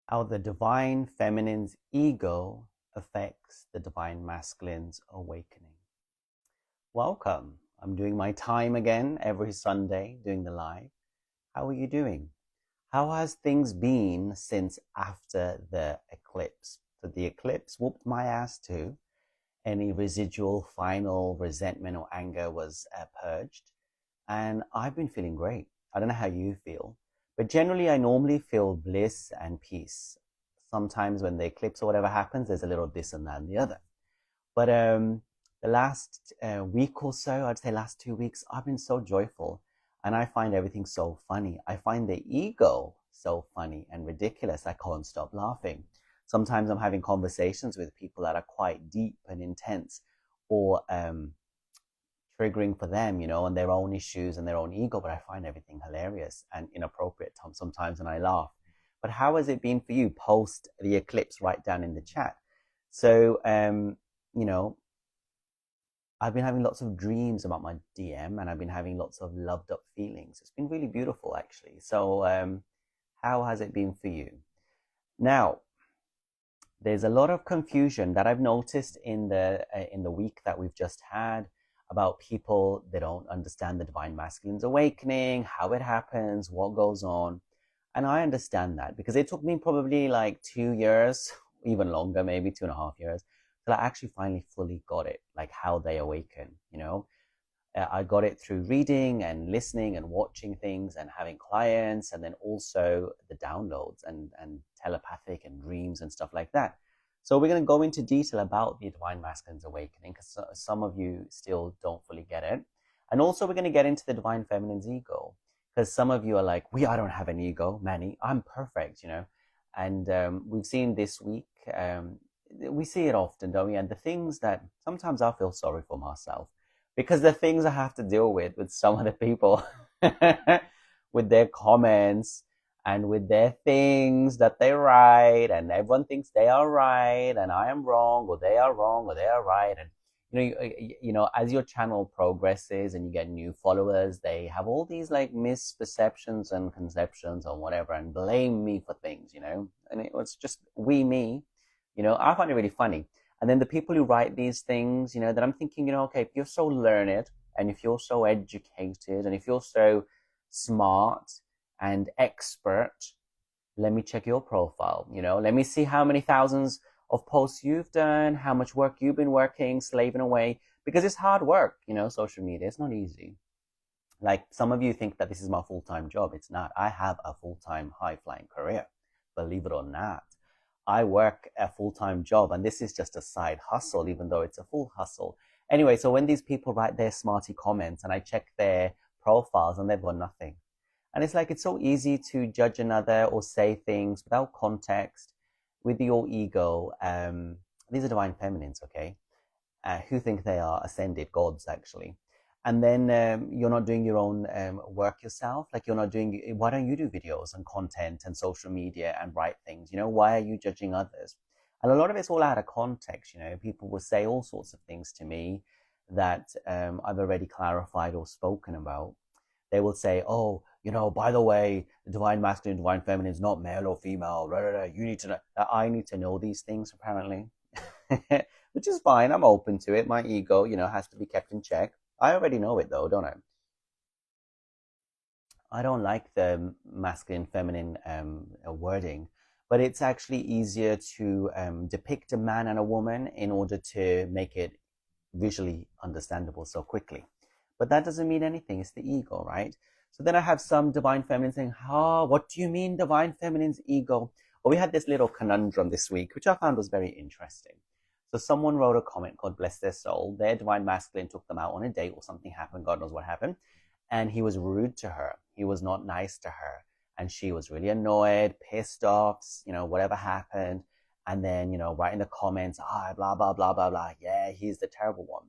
How the divine feminine's ego affects the divine masculine's awakening. Welcome. I'm doing my time again every Sunday, doing the live. How are you doing? How has things been since after the eclipse? So the eclipse whooped my ass too. Any residual final resentment or anger was purged. And I've been feeling great. I don't know how you feel, but generally, I normally feel bliss and peace. Sometimes when the eclipse or whatever happens, there's a little this and that and the other. But the last week or so, I'd say last 2 weeks, I've been so joyful, and I find everything so funny. I find the ego so funny and ridiculous. I can't stop laughing. Sometimes I'm having conversations with people that are quite deep and intense, or triggering for them, and their own issues and their own ego, but I find everything hilarious and inappropriate sometimes, and I laugh. But how has it been for you post the eclipse? Write down in the chat. So, you know, I've been having lots of dreams about my DM, and I've been having lots of loved up feelings. It's been really beautiful, actually. So, how has it been for you? Now, there's a lot of confusion that I've noticed in the week that we've just had about people that don't understand the divine masculine's awakening, how it happens, what goes on. And I understand that because it took me probably like 2 years, even longer, maybe 2.5 years, till I actually finally fully got it, like how they awaken. I got it through reading and listening and watching things and having clients, and then also the downloads and telepathic and dreams and stuff like that. So we're going to go into detail about the divine masculine's awakening because some of you still don't fully get it. And also we're going to get into the divine feminine's ego because some of you are like, I don't have an ego, Manny. I'm perfect. And we've seen this week, we see it often, don't we? And the things that sometimes I feel sorry for myself because the things I have to deal with some of the people, with their comments and with their things that they write, and everyone thinks they are right, and I am wrong, or they are wrong, or they are right. And as your channel progresses and you get new followers, they have all these like misperceptions and conceptions or whatever, and blame me for things. And it was just me. I find it really funny. And then the people who write these things, that I'm thinking, okay, if you're so learned and if you're so educated and if you're so smart and expert, let me check your profile. Let me see how many thousands of posts you've done, how much work you've been working, slaving away, because it's hard work, social media. It's not easy. Like some of you think that this is my full-time job. It's not. I have a full-time high-flying career, believe it or not. I work a full-time job, and this is just a side hustle, even though it's a full hustle. Anyway, so when these people write their smarty comments and I check their profiles and they've got nothing. And it's like, it's so easy to judge another or say things without context with your ego. These are divine feminines, okay? Who think they are ascended gods, actually. And then you're not doing your own work yourself. Like why don't you do videos and content and social media and write things? Why are you judging others? And a lot of it's all out of context. People will say all sorts of things to me that I've already clarified or spoken about. They will say, oh, by the way, the divine masculine, divine feminine is not male or female. You need to know. I need to know these things, apparently, which is fine. I'm open to it. My ego, has to be kept in check. I already know it though, don't I? I don't like the masculine, feminine wording, but it's actually easier to depict a man and a woman in order to make it visually understandable so quickly. But that doesn't mean anything. It's the ego, right? So then I have some divine feminine saying, what do you mean divine feminine's ego? Well, we had this little conundrum this week, which I found was very interesting. So someone wrote a comment called bless their soul. Their divine masculine took them out on a date or something happened. God knows what happened. And he was rude to her. He was not nice to her. And she was really annoyed, pissed off, whatever happened. And then, right in the comments, blah, blah, blah, blah, blah. Yeah, he's the terrible one.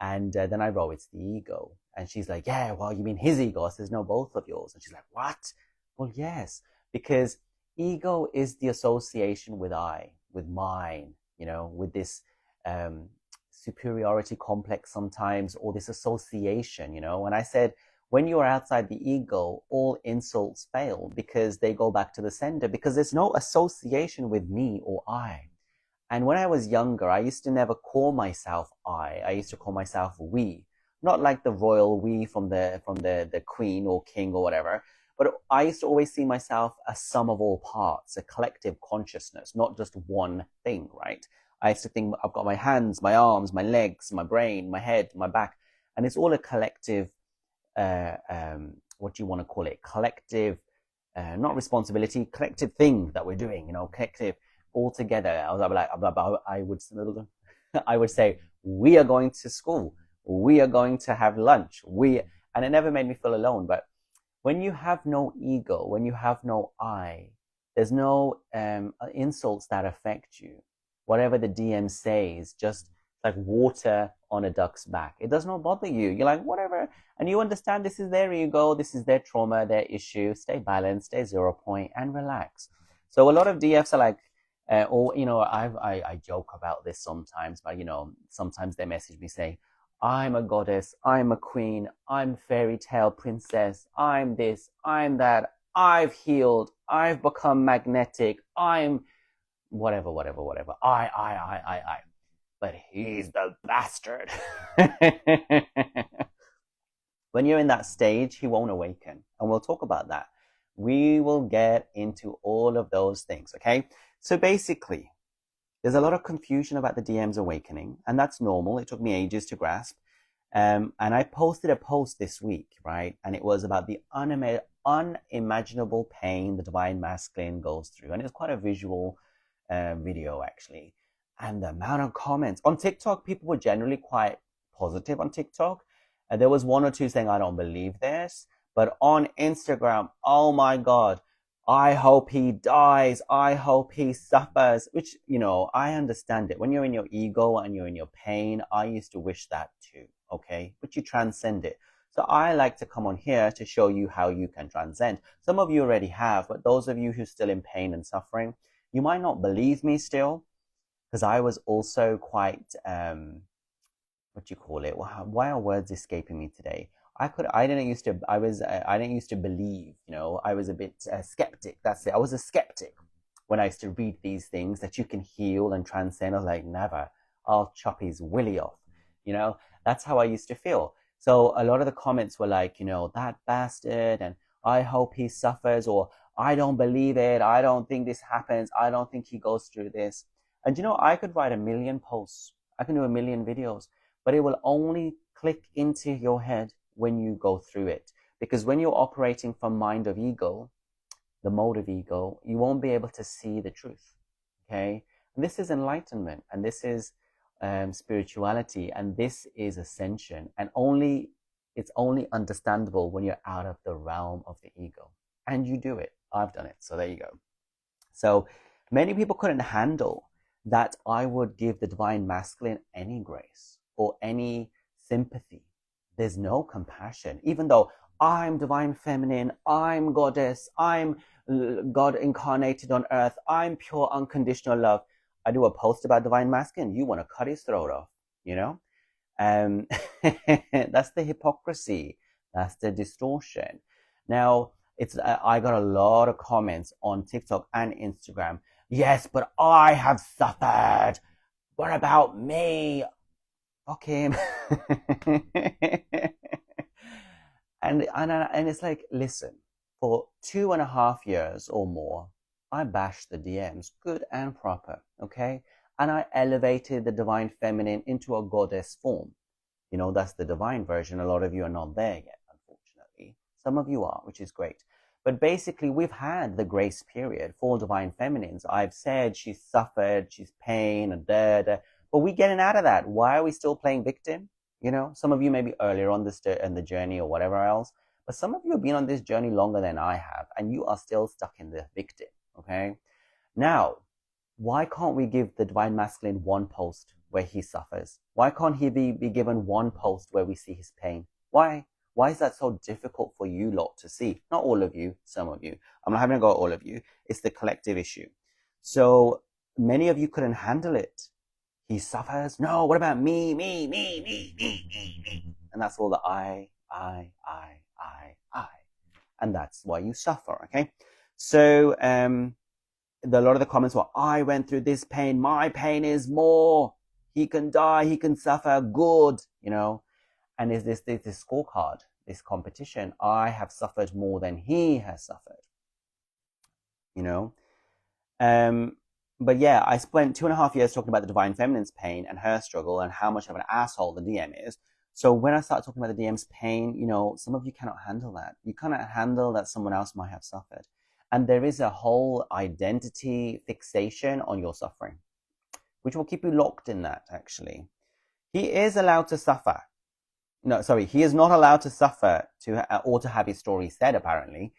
And then I wrote, it's the ego. And she's like, yeah, well, you mean his ego? I says, no, both of yours. And she's like, what? Well, yes, because ego is the association with I, with mine, with this superiority complex sometimes, or this association, And I said, When you are outside the ego, all insults fail because they go back to the sender, because there's no association with me or I. And when I was younger, I used to never call myself I used to call myself we. Not like the royal we from the queen or king or whatever, but I used to always see myself as sum of all parts, a collective consciousness, not just one thing, right? I used to think I've got my hands, my arms, my legs, my brain, my head, my back, and it's all a collective, what do you want to call it? Collective, not responsibility, collective thing that we're doing, collective all together. I would, I would say, we are going to school, we are going to have lunch, and it never made me feel alone. But when you have no ego, when you have no I, there's no insults that affect you. Whatever the DM says, just like water on a duck's back. It does not bother you. You're like, whatever. And you understand this is their ego, this is their trauma, their issue. Stay balanced, stay 0 point, and relax. So a lot of DFs are like, I joke about this sometimes, but sometimes they message me saying, I'm a goddess, I'm a queen, I'm fairy tale princess, I'm this, I'm that, I've healed, I've become magnetic, I'm whatever, I. But he's the bastard. When you're in that stage, he won't awaken. And we'll talk about that. We will get into all of those things, okay? So basically, there's a lot of confusion about the DM's awakening, and that's normal. It took me ages to grasp. And I posted a post this week, right? And it was about the unimaginable pain the divine masculine goes through. And it was quite a visual video, actually. And the amount of comments on TikTok, people were generally quite positive on TikTok. There was 1 or 2 saying, I don't believe this. But on Instagram, oh my God, I hope he dies. I hope he suffers, which, I understand it. When you're in your ego and you're in your pain, I used to wish that too, okay? But you transcend it. So I like to come on here to show you how you can transcend. Some of you already have, but those of you who are still in pain and suffering, you might not believe me still, because I was also quite, what do you call it? Why are words escaping me today? I didn't used to believe, I was a bit skeptic. That's it. I was a skeptic when I used to read these things that you can heal and transcend. I was like, never. I'll chop his willy off. That's how I used to feel. So a lot of the comments were like, that bastard, and I hope he suffers, or I don't believe it. I don't think this happens. I don't think he goes through this. And I could write 1 million posts. I can do 1 million videos, but it will only click into your head when you go through it. Because when you're operating from mind of ego, the mode of ego, you won't be able to see the truth. Okay? And this is enlightenment, and this is spirituality, and this is ascension. And it's only understandable when you're out of the realm of the ego. And you do it. I've done it. So there you go. So many people couldn't handle that I would give the divine masculine any grace or any sympathy. There's no compassion, even though I'm divine feminine, I'm goddess, I'm God incarnated on earth, I'm pure unconditional love. I do a post about divine masculine, you want to cut his throat off, That's the hypocrisy, that's the distortion. Now, I got a lot of comments on TikTok and Instagram. Yes, but I have suffered. What about me? Fuck him. and it's like, listen, for 2.5 years or more, I bashed the DMs, good and proper, okay? And I elevated the divine feminine into a goddess form. That's the divine version. A lot of you are not there yet, unfortunately. Some of you are, which is great. But basically, we've had the grace period for divine feminines. I've said she's suffered, she's pain, and but we're getting out of that. Why are we still playing victim? Some of you may be earlier on in the journey or whatever else, but some of you have been on this journey longer than I have, and you are still stuck in the victim, okay? Now, why can't we give the divine masculine 1 post where he suffers? Why can't he be given 1 post where we see his pain? Why? Why is that so difficult for you lot to see? Not all of you, some of you. I'm not having a go at all of you. It's the collective issue. So many of you couldn't handle it. He suffers. No, what about me? And that's all the I. I. And that's why you suffer, okay? So a lot of the comments were, I went through this pain, my pain is more, he can die, he can suffer, good, and is this scorecard, this competition, I have suffered more than he has suffered, but yeah, I spent 2.5 years talking about the divine feminine's pain and her struggle and how much of an asshole the DM is. So when I start talking about the DM's pain, some of you cannot handle that. You cannot handle that someone else might have suffered. And there is a whole identity fixation on your suffering, which will keep you locked in that, actually. He is allowed to suffer. No, sorry, he is not allowed to suffer or to have his story said, apparently.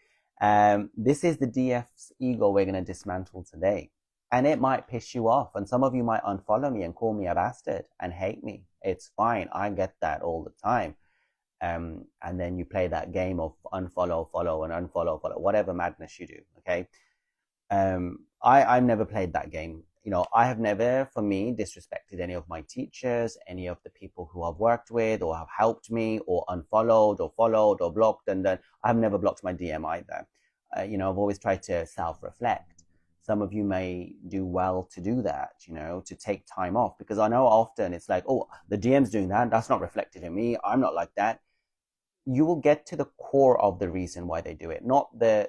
This is the DF's ego we're going to dismantle today. And it might piss you off. And some of you might unfollow me and call me a bastard and hate me. It's fine. I get that all the time. And then you play that game of unfollow, follow, and unfollow, follow, whatever madness you do, okay? I've never played that game. I have never, for me, disrespected any of my teachers, any of the people who I've worked with or have helped me or unfollowed or followed or blocked. And then I've never blocked my DM either. I've always tried to self-reflect. Some of you may do well to do that, to take time off, because I know often it's like, oh, the DM's doing that. That's not reflected in me. I'm not like that. You will get to the core of the reason why they do it, not the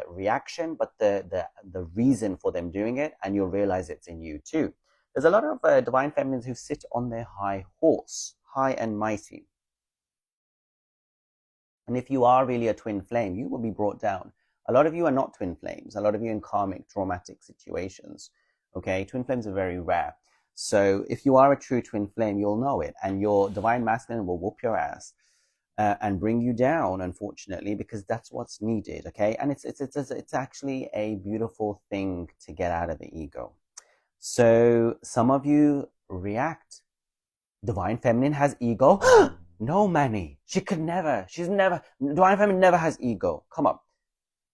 reaction, but the reason for them doing it, and you'll realize it's in you too. There's a lot of divine feminines who sit on their high horse, high and mighty. And if you are really a twin flame, you will be brought down. A lot of you are not twin flames. A lot of you in karmic, traumatic situations. Okay, twin flames are very rare. So if you are a true twin flame, you'll know it, and your divine masculine will whoop your ass. And bring you down, unfortunately, because that's what's needed, okay? And it's actually a beautiful thing to get out of the ego. So some of you react. Divine feminine has ego? No, Manny, divine feminine never has ego. Come on,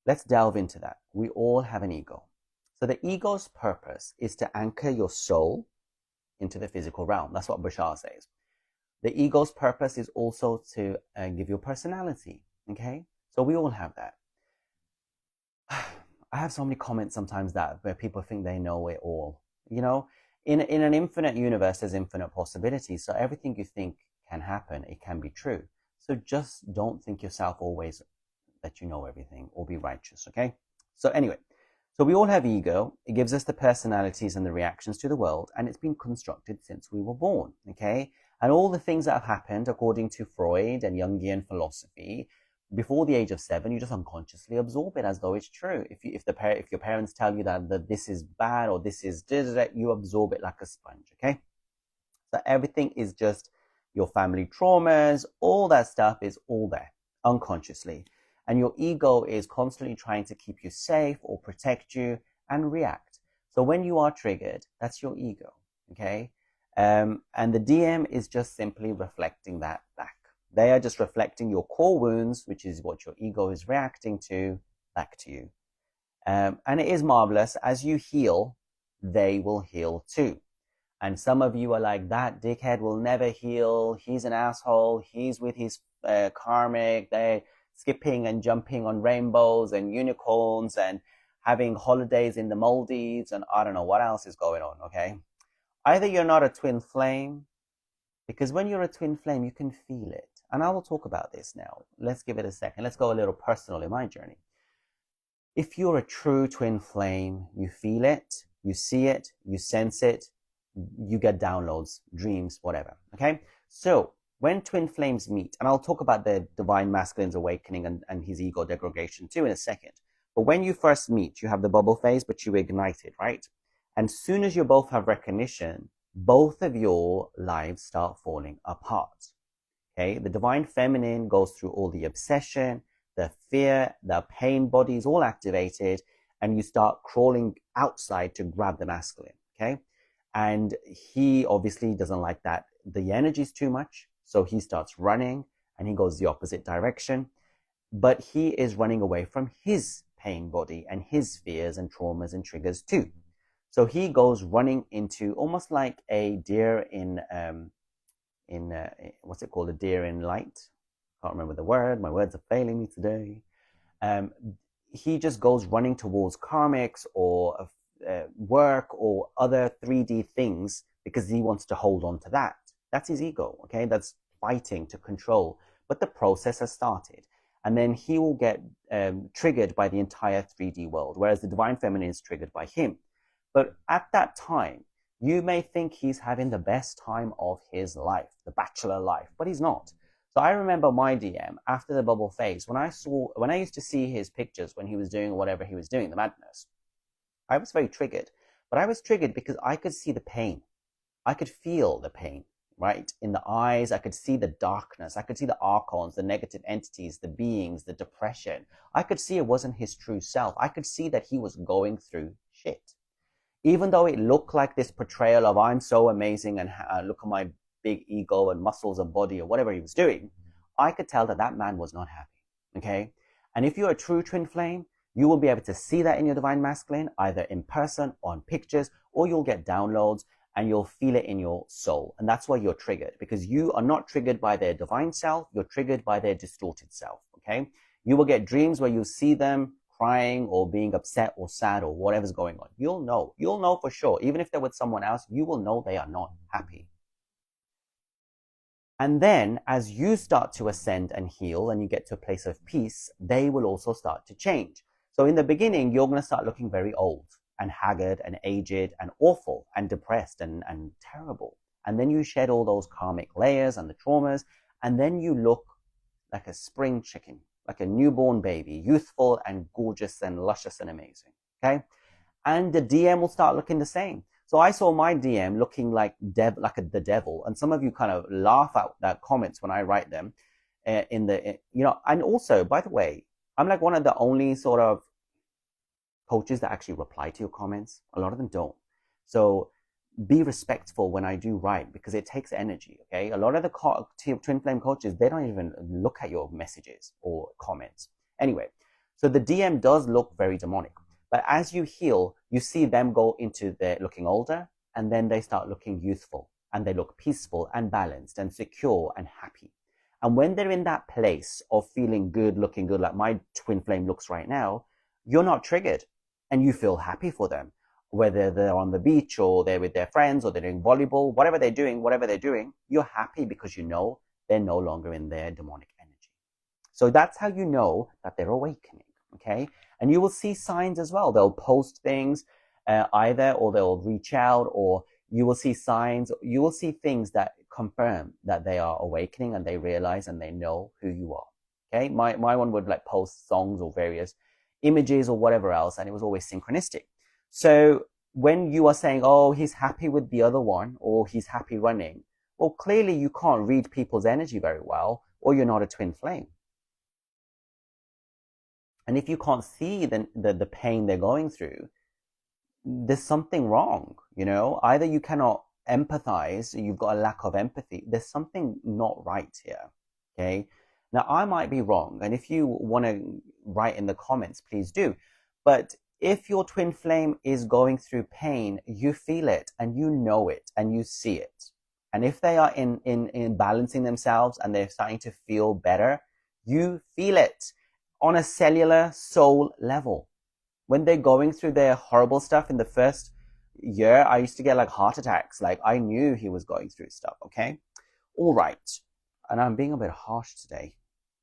let's delve into that. We all have an ego. So the ego's purpose is to anchor your soul into the physical realm. That's what Bashar says. The ego's purpose is also to give you a personality, okay? So we all have that. I have so many comments sometimes where people think they know it all. In an infinite universe, there's infinite possibilities. So everything you think can happen, it can be true. So just don't think yourself always that you know everything or be righteous, okay? So anyway, so we all have ego. It gives us the personalities and the reactions to the world, and it's been constructed since we were born, okay? And all the things that have happened, according to Freud and Jungian philosophy, before the age of 7, you just unconsciously absorb it as though it's true. If your parents tell you that this is bad or this is you absorb it like a sponge, okay? So everything is just your family traumas, all that stuff is all there, unconsciously. And your ego is constantly trying to keep you safe or protect you and react. So when you are triggered, that's your ego, okay? And the DM is just simply reflecting that back. They are just reflecting your core wounds, which is what your ego is reacting to, back to you. And it is marvelous. As you heal, they will heal too. And some of you are like, that dickhead will never heal. He's an asshole. He's with his karmic. They're skipping and jumping on rainbows and unicorns and having holidays in the Maldives. And I don't know what else is going on, okay? Either you're not a twin flame, because when you're a twin flame, you can feel it. And I will talk about this now. Let's give it a second. Let's go a little personal in my journey. If you're a true twin flame, you feel it, you see it, you sense it, you get downloads, dreams, whatever, okay? So when twin flames meet, and I'll talk about the divine masculine's awakening and his ego degradation too in a second. But when you first meet, you have the bubble phase, but you ignite it, right? And soon as you both have recognition, both of your lives start falling apart. Okay, the divine feminine goes through all the obsession, the fear, the pain body is all activated, and you start crawling outside to grab the masculine. Okay, and he obviously doesn't like that. The energy is too much, so he starts running and he goes the opposite direction. But he is running away from his pain body and his fears and traumas and triggers too. So he goes running into almost like a deer in what's it called? A deer in light. can't remember the word, my words are failing me today. He just goes running towards karmics or work or other 3D things because he wants to hold on to that. That's his ego, okay? That's fighting to control. But the process has started. And then he will get triggered by the entire 3D world, whereas the divine feminine is triggered by him. But at that time, you may think he's having the best time of his life, the bachelor life, but he's not. So I remember my DM after the bubble phase, when I used to see his pictures when he was doing whatever he was doing, the madness, I was very triggered. But I was triggered because I could see the pain. I could feel the pain, right? In the eyes, I could see the darkness. I could see the archons, the negative entities, the beings, the depression. I could see it wasn't his true self. I could see that he was going through shit. Even though it looked like this portrayal of I'm so amazing and look at my big ego and muscles and body or whatever he was doing, I could tell that that man was not happy, okay? And if you're a true twin flame, you will be able to see that in your divine masculine, either in person, on pictures, or you'll get downloads and you'll feel it in your soul. And that's why you're triggered, because you are not triggered by their divine self, you're triggered by their distorted self, okay? You will get dreams where you see them crying or being upset or sad or whatever's going on. You'll know for sure. Even if they're with someone else, you will know they are not happy. And then as you start to ascend and heal and you get to a place of peace, they will also start to change. So in the beginning, you're going to start looking very old and haggard and aged and awful and depressed and terrible. And then you shed all those karmic layers and the traumas, and then you look like a spring chicken, like a newborn baby, youthful and gorgeous and luscious and amazing, okay? And the DM will start looking the same. So I saw my DM looking like the devil, and some of you kind of laugh at that comments when I write them and also, by the way, I'm like one of the only sort of coaches that actually reply to your comments. A lot of them don't. So be respectful when I do write, because it takes energy, okay? A lot of the twin flame coaches, they don't even look at your messages or comments. Anyway, so the DM does look very demonic. But as you heal, you see them go into their looking older, and then they start looking youthful, and they look peaceful and balanced and secure and happy. And when they're in that place of feeling good, looking good, like my twin flame looks right now, you're not triggered and you feel happy for them. Whether they're on the beach or they're with their friends or they're doing volleyball, whatever they're doing, you're happy because you know they're no longer in their demonic energy. So that's how you know that they're awakening, okay? And you will see signs as well. They'll post things either, or they'll reach out, or you will see signs. You will see things that confirm that they are awakening and they realize and they know who you are, okay? My one would like post songs or various images or whatever else, and it was always synchronistic. So when you are saying, oh, he's happy with the other one, or he's happy running, well, clearly you can't read people's energy very well, or you're not a twin flame. And if you can't see the pain they're going through, there's something wrong, you know? Either you cannot empathize, you've got a lack of empathy. There's something not right here, okay? Now, I might be wrong, and if you want to write in the comments, please do. But if your twin flame is going through pain, you feel it, and you know it, and you see it. And if they are in balancing themselves and they're starting to feel better, you feel it on a cellular soul level. When they're going through their horrible stuff in the first year, I used to get like heart attacks. Like I knew he was going through stuff, okay? All right. And I'm being a bit harsh today.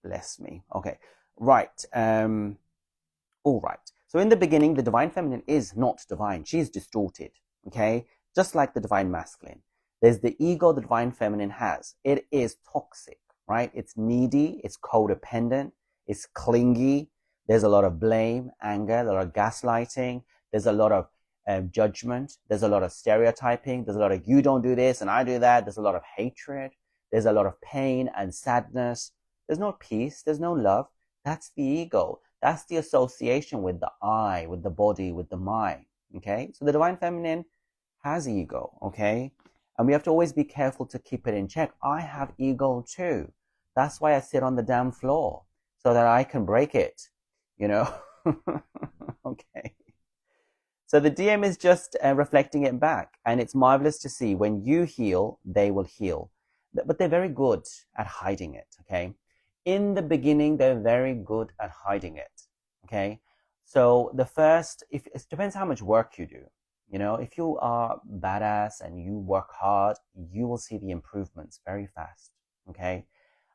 Bless me. Okay. Right. All right. So in the beginning, the divine feminine is not divine. She's distorted, okay? Just like the divine masculine. There's the ego the divine feminine has. It is toxic, right? It's needy. It's codependent. It's clingy. There's a lot of blame, anger, a lot of gaslighting. There's a lot of judgment. There's a lot of stereotyping. There's a lot of you don't do this and I do that. There's a lot of hatred. There's a lot of pain and sadness. There's no peace. There's no love. That's the ego. That's the association with the I, with the body, with the mind. Okay? So the divine feminine has ego. Okay? And we have to always be careful to keep it in check. I have ego too. That's why I sit on the damn floor, so that I can break it. You know? Okay. So the DM is just reflecting it back. And it's marvelous to see when you heal, they will heal. But they're very good at hiding it, okay? In the beginning, they're very good at hiding it. Okay. So the first, if it depends how much work you do. You know, if you are badass and you work hard, you will see the improvements very fast. Okay.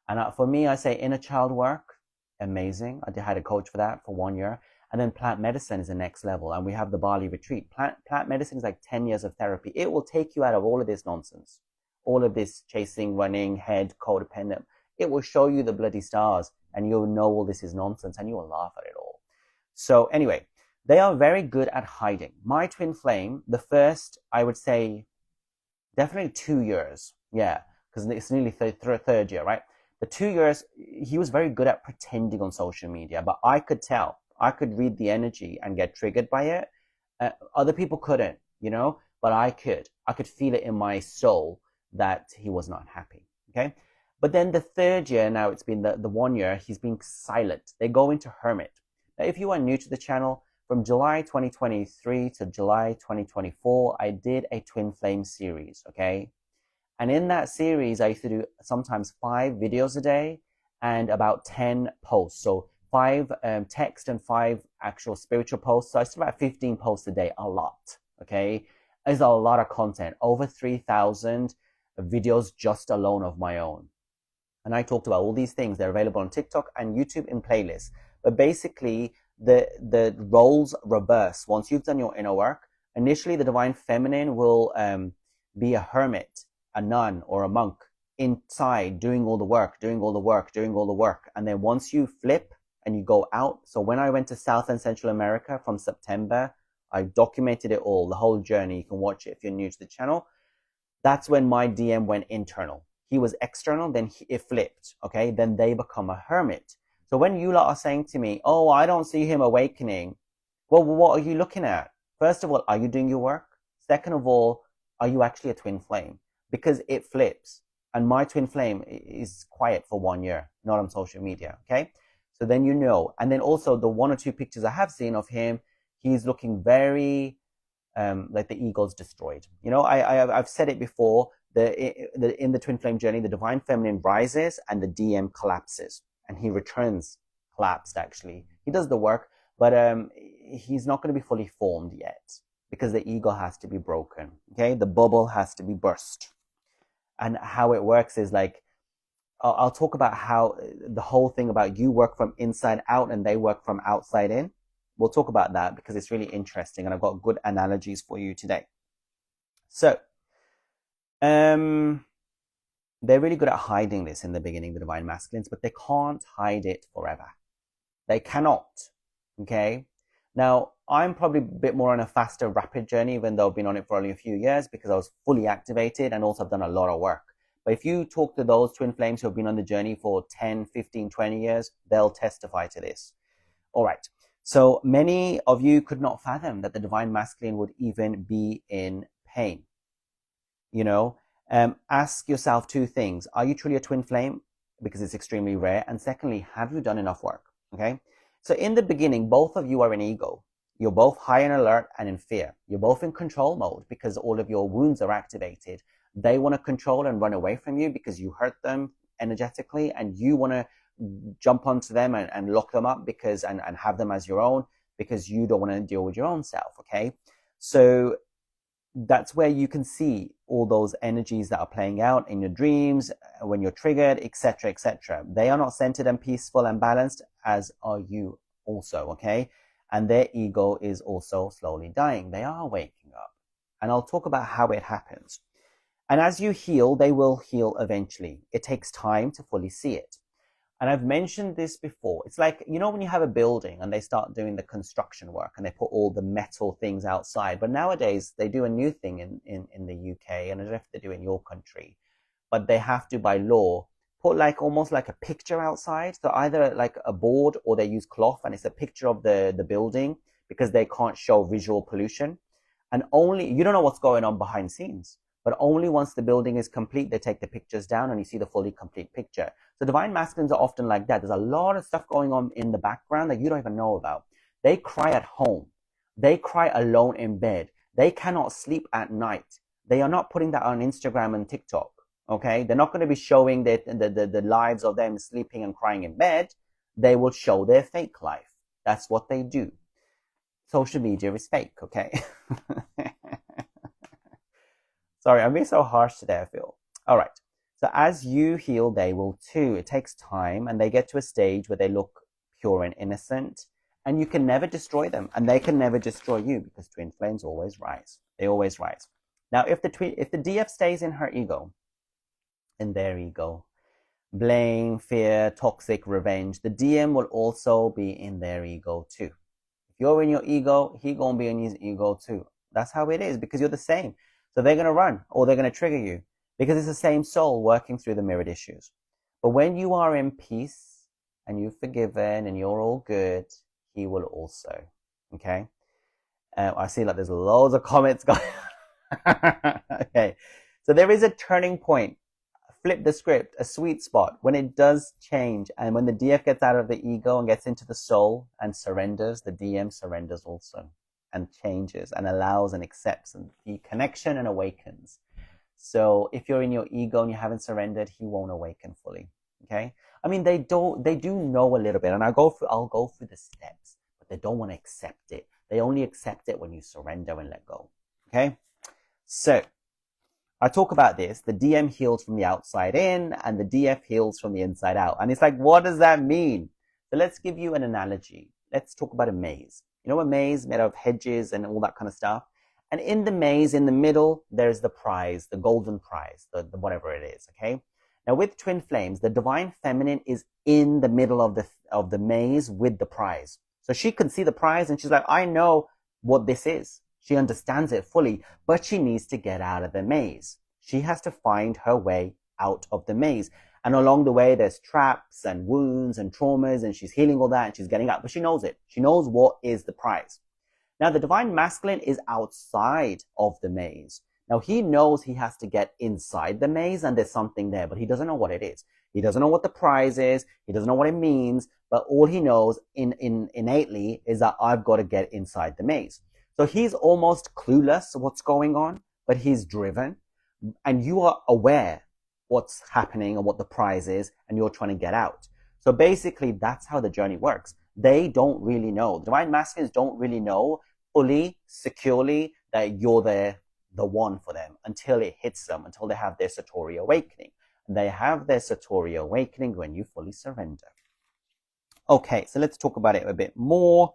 And for me, I say inner child work, amazing. I had a coach for that for 1 year. And then plant medicine is the next level. And we have the Bali retreat. Plant medicine is like 10 years of therapy. It will take you out of all of this nonsense, all of this chasing, running, head, codependent. It will show you the bloody stars and you'll know all this is nonsense and you will laugh at it all. So anyway, they are very good at hiding. My twin flame, the first, I would say, definitely 2 years. Yeah, because it's nearly third year, right? The 2 years, he was very good at pretending on social media, but I could tell. I could read the energy and get triggered by it. Other people couldn't, you know, but I could. I could feel it in my soul that he was not happy, okay? But then the third year, now it's been the 1 year, he's been silent. They go into hermit. Now, if you are new to the channel, from July 2023 to July 2024, I did a twin flame series, okay? And in that series, I used to do sometimes 5 videos a day and about 10 posts. So 5 text and 5 actual spiritual posts. So I used to do about 15 posts a day, a lot, okay? It's a lot of content, over 3,000 videos just alone of my own. And I talked about all these things. They're available on TikTok and YouTube in playlists. But basically, the roles reverse. Once you've done your inner work, initially the divine feminine will be a hermit, a nun, or a monk inside doing all the work. And then once you flip and you go out, so when I went to South and Central America from September, I documented it all, the whole journey. You can watch it if you're new to the channel. That's when my DM went internal. He was external, then it flipped, okay? Then they become a hermit. So when you lot are saying to me, oh, I don't see him awakening, well, what are you looking at? First of all, are you doing your work? Second of all, are you actually a twin flame? Because it flips. And my twin flame is quiet for 1 year, not on social media, okay? So then you know. And then also the 1 or 2 pictures I have seen of him, he's looking very like the ego's destroyed. You know, I've said it before, in the twin flame journey, the divine feminine rises and the DM collapses. And he returns collapsed, actually. He does the work, but he's not going to be fully formed yet because the ego has to be broken, okay? The bubble has to be burst. And how it works is like, I'll talk about how the whole thing about you work from inside out and they work from outside in. We'll talk about that because it's really interesting and I've got good analogies for you today. So, they're really good at hiding this in the beginning, the divine masculines, but they can't hide it forever. They cannot, okay? Now, I'm probably a bit more on a faster, rapid journey, even though I've been on it for only a few years because I was fully activated and also I've done a lot of work. But if you talk to those twin flames who have been on the journey for 10, 15, 20 years, they'll testify to this. All right. So many of you could not fathom that the divine masculine would even be in pain. You know, ask yourself 2 things. Are you truly a twin flame? Because it's extremely rare. And secondly, have you done enough work? Okay. So in the beginning, both of you are in ego. You're both high in alert and in fear. You're both in control mode because all of your wounds are activated. They want to control and run away from you because you hurt them energetically and you want to jump onto them and lock them up because and have them as your own because you don't want to deal with your own self, okay? So that's where you can see all those energies that are playing out in your dreams, when you're triggered, etc., etc. They are not centered and peaceful and balanced, as are you also, okay? And their ego is also slowly dying. They are waking up. And I'll talk about how it happens. And as you heal, they will heal eventually. It takes time to fully see it. And I've mentioned this before. It's like, you know, when you have a building and they start doing the construction work and they put all the metal things outside. But nowadays they do a new thing in the UK, and I don't know if they do in your country, but they have to, by law, put like almost like a picture outside. So either like a board or they use cloth and it's a picture of the building because they can't show visual pollution. And only, you don't know what's going on behind the scenes. But only once the building is complete, they take the pictures down and you see the fully complete picture. So divine masculines are often like that. There's a lot of stuff going on in the background that you don't even know about. They cry at home. They cry alone in bed. They cannot sleep at night. They are not putting that on Instagram and TikTok, Okay, they're not going to be showing the lives of them sleeping and crying in bed. They will show their fake life. That's what they do. Social media is fake, okay? Sorry, I'm being so harsh today, I feel. All right. So as you heal, they will too. It takes time, and they get to a stage where they look pure and innocent, and you can never destroy them, and they can never destroy you, because twin flames always rise. They always rise. Now, if the DF stays in her ego, in their ego, blame, fear, toxic, revenge, the DM will also be in their ego too. If you're in your ego, he gonna be in his ego too. That's how it is, because you're the same. So they're gonna run, or they're gonna trigger you, because it's the same soul working through the mirrored issues. But when you are in peace and you've forgiven and you're all good, he will also. Okay. I see like there's loads of comments going. Okay. So there is a turning point. Flip the script, a sweet spot when it does change, and when the DF gets out of the ego and gets into the soul and surrenders, the DM surrenders also and changes and allows and accepts and the connection and awakens. So if you're in your ego and you haven't surrendered, he won't awaken fully. Okay. I mean, they do know a little bit, and I'll go through the steps, but they don't want to accept it. They only accept it when you surrender and let go. Okay. So I talk about this. The DM heals from the outside in, and the DF heals from the inside out. And it's like, what does that mean? So let's give you an analogy. Let's talk about a maze. You know, a maze made of hedges and all that kind of stuff. And in the maze, in the middle, there's the prize, the golden prize, the whatever it is. Okay. Now with twin flames, the divine feminine is in the middle of the maze with the prize. So she can see the prize, and she's like, I know what this is. She understands it fully, but she needs to get out of the maze. She has to find her way out of the maze. And along the way, there's traps and wounds and traumas, and she's healing all that, and she's getting out, but she knows it. She knows what is the prize. Now, the divine masculine is outside of the maze. Now, he knows he has to get inside the maze, and there's something there, but he doesn't know what it is. He doesn't know what the prize is. He doesn't know what it means, but all he knows innately is that I've got to get inside the maze. So he's almost clueless what's going on, but he's driven, and you are aware what's happening and what the prize is, and you're trying to get out. So basically, that's how the journey works. They don't really know. The divine masculines don't really know fully, securely that you're the one for them until it hits them, until they have their Satori awakening. And they have their Satori awakening when you fully surrender. Okay, so let's talk about it a bit more.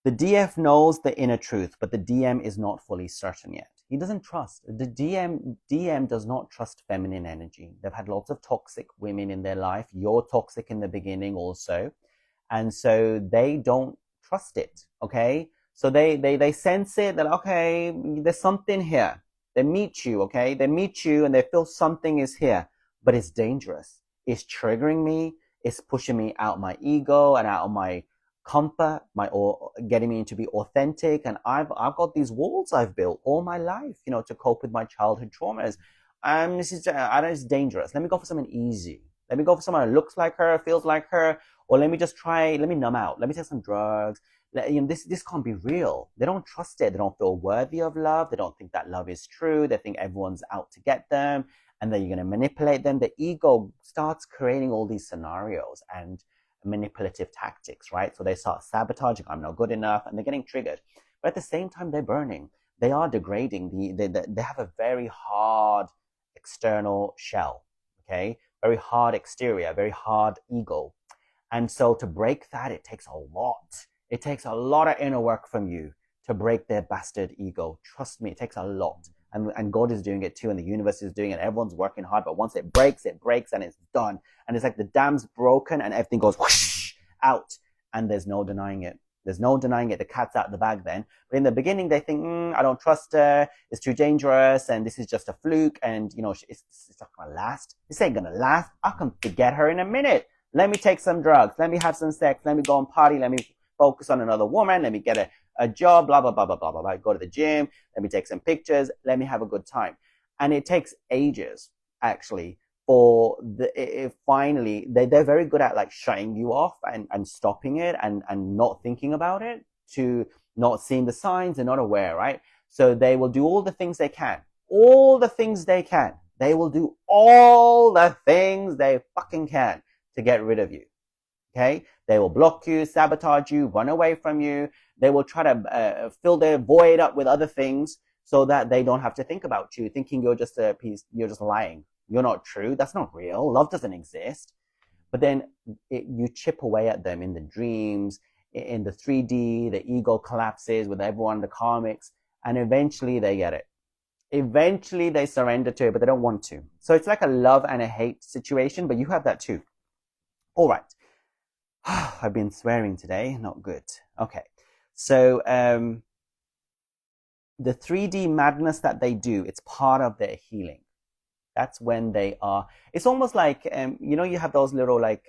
The DF knows the inner truth, but the DM is not fully certain yet. He doesn't trust. The DM does not trust feminine energy. They've had lots of toxic women in their life. You're toxic in the beginning also. And so they don't trust it, okay? So they sense it that, okay, there's something here. They meet you, okay? They meet you and they feel something is here, but it's dangerous. It's triggering me. It's pushing me out my ego and out of my comfort, or getting me to be authentic. And I've got these walls I've built all my life, you know, to cope with my childhood traumas. It's dangerous. Let me go for someone easy. Let me go for someone who looks like her, feels like her, or let me numb out. Let me take some drugs. This can't be real. They don't trust it. They don't feel worthy of love. They don't think that love is true. They think everyone's out to get them, and that you're going to manipulate them. The ego starts creating all these scenarios and manipulative tactics, right? So they start sabotaging, I'm not good enough, and they're getting triggered. But at the same time, they're burning. They are degrading. They have a very hard external shell, okay? Very hard exterior, very hard ego. And so to break that, it takes a lot. It takes a lot of inner work from you to break their bastard ego. Trust me, it takes a lot. And God is doing it too, and the universe is doing it. Everyone's working hard, but once it breaks, and it's done. And it's like the dam's broken and everything goes whoosh out, and there's no denying it. There's no denying it. The cat's out the bag then. But in the beginning, they think, I don't trust her. It's too dangerous, and this is just a fluke, and you know, it's not gonna last. This ain't gonna last. I can forget her in a minute. Let me take some drugs. Let me have some sex. Let me go and party. Let me focus on another woman. Let me get a job, blah, blah, blah, blah, blah, blah. Go to the gym. Let me take some pictures. Let me have a good time. And it takes ages, actually, for finally, they're very good at like shutting you off and stopping it and not thinking about it, to not seeing the signs, they're not aware, right? So they will do all the things they can. All the things they can. They will do all the things they fucking can to get rid of you. Okay? They will block you, sabotage you, run away from you. They will try to fill their void up with other things so that they don't have to think about you, thinking you're just a piece, you're just lying. You're not true. That's not real. Love doesn't exist. But then you chip away at them in the dreams, in the 3D, the ego collapses with everyone, the karmics, and eventually they get it. Eventually they surrender to it, but they don't want to. So it's like a love and a hate situation, but you have that too. All right. I've been swearing today, not good. Okay. So the 3D madness that they do, it's part of their healing. That's when they are, it's almost like, you have those little like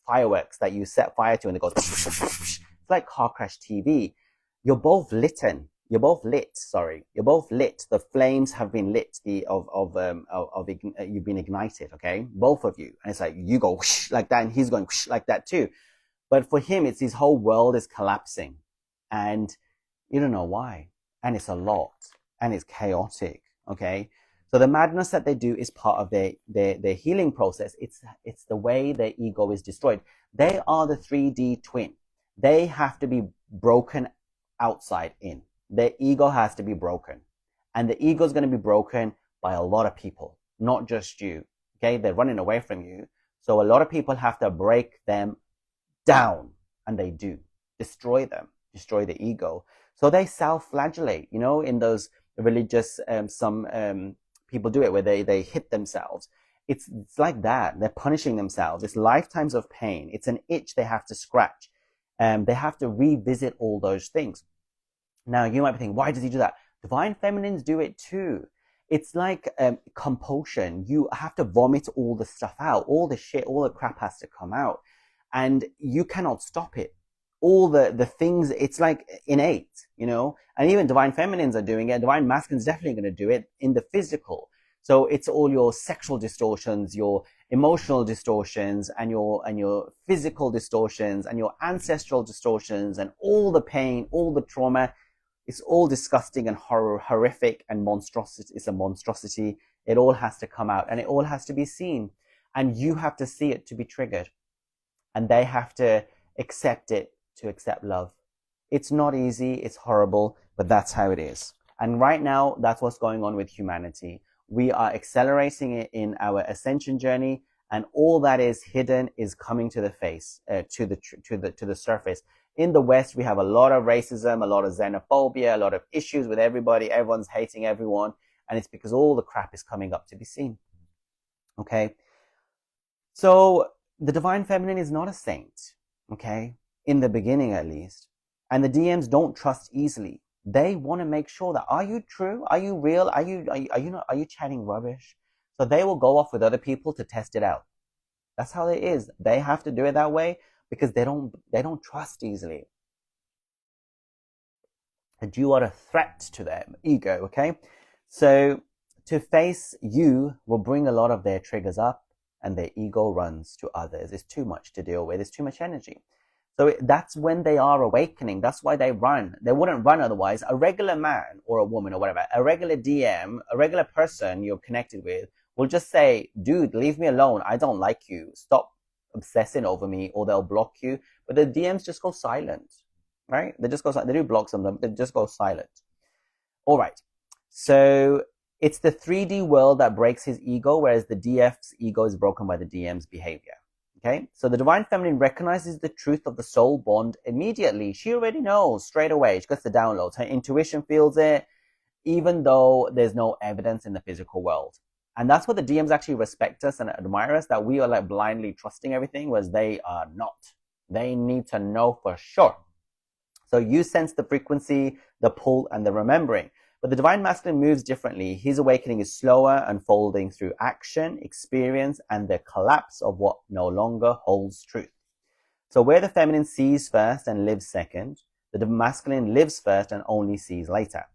fireworks that you set fire to and it goes, it's like car crash TV. You're both lit. You're both lit. The flames have been lit. You've been ignited. Okay, both of you, and it's like you go whoosh, like that, and he's going whoosh, like that too. But for him, it's his whole world is collapsing, and you don't know why, and it's a lot, and it's chaotic. Okay, so the madness that they do is part of their healing process. It's the way their ego is destroyed. They are the 3D twin. They have to be broken outside in. Their ego has to be broken. And the ego is going to be broken by a lot of people, not just you. Okay? They're running away from you. So a lot of people have to break them down. And they do. Destroy them. Destroy the ego. So they self-flagellate. In those religious, some people do it where they hit themselves. It's like that. They're punishing themselves. It's lifetimes of pain. It's an itch they have to scratch. They have to revisit all those things. Now, you might be thinking, why does he do that? Divine feminines do it too. It's like compulsion. You have to vomit all the stuff out. All the shit, all the crap has to come out. And you cannot stop it. All the things, it's like innate, And even divine feminines are doing it. Divine masculines definitely going to do it in the physical. So it's all your sexual distortions, your emotional distortions, and your physical distortions, and your ancestral distortions, and all the pain, all the trauma. It's all disgusting and horrific and monstrosity. It's a monstrosity. It all has to come out and it all has to be seen. And you have to see it to be triggered. And they have to accept it to accept love. It's not easy. It's horrible, but that's how it is. And right now, that's what's going on with humanity. We are accelerating it in our ascension journey, and all that is hidden is coming to the face, to the surface. In the West, we have a lot of racism, a lot of xenophobia, a lot of issues with everybody. Everyone's hating everyone. And it's because all the crap is coming up to be seen. Okay? So the divine feminine is not a saint. Okay? In the beginning, at least. And the DMs don't trust easily. They want to make sure that, are you true? Are you real? Are you chatting rubbish? So they will go off with other people to test it out. That's how it is. They have to do it that way. Because they don't trust easily. And you are a threat to their ego, okay? So to face you will bring a lot of their triggers up and their ego runs to others. It's too much to deal with. It's too much energy. So that's when they are awakening. That's why they run. They wouldn't run otherwise. A regular man or a woman or whatever, a regular DM, a regular person you're connected with will just say, dude, leave me alone. I don't like you. Stop obsessing over me, or they'll block you. But the DMs just go silent, right? They just go silent. They do block some of them. They just go silent. All right. So it's the 3D world that breaks his ego, whereas the DF's ego is broken by the DM's behavior. Okay. So the divine feminine recognizes the truth of the soul bond immediately. She already knows straight away. She gets the downloads. Her intuition feels it, even though there's no evidence in the physical world. And that's what the DMs actually respect us and admire us, that we are like blindly trusting everything, whereas they are not. They need to know for sure. So you sense the frequency, the pull, and the remembering. But the divine masculine moves differently. His awakening is slower, unfolding through action, experience, and the collapse of what no longer holds truth. So where the feminine sees first and lives second, the masculine lives first and only sees later.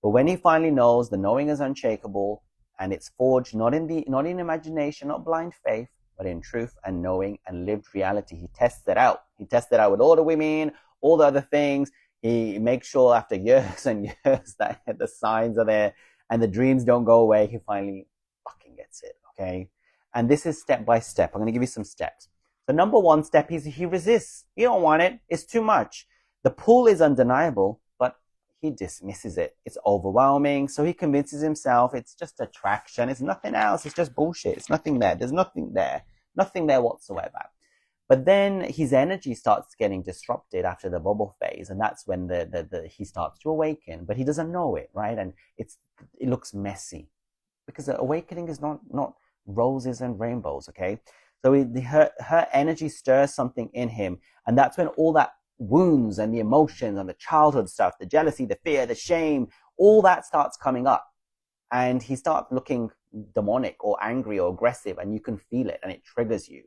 But when he finally knows, the knowing is unshakable, and it's forged not in imagination, not blind faith, but in truth and knowing and lived reality. He tests it out. He tests it out with all the women, all the other things. He makes sure after years and years that the signs are there and the dreams don't go away. He finally fucking gets it. Okay. And this is step by step. I'm going to give you some steps. The number one step is he resists. You don't want it. It's too much. The pull is undeniable, but he dismisses it. It's overwhelming. So he convinces himself it's just attraction. It's nothing else. It's just bullshit. It's nothing there. There's nothing there. Nothing there whatsoever. But then his energy starts getting disrupted after the bubble phase, and that's when he starts to awaken. But he doesn't know it, right? And it looks messy because the awakening is not roses and rainbows, okay? So her energy stirs something in him, and that's when all that wounds and the emotions and the childhood stuff, the jealousy, the fear, the shame, all that starts coming up, and he starts looking demonic or angry or aggressive, and you can feel it, and it triggers you.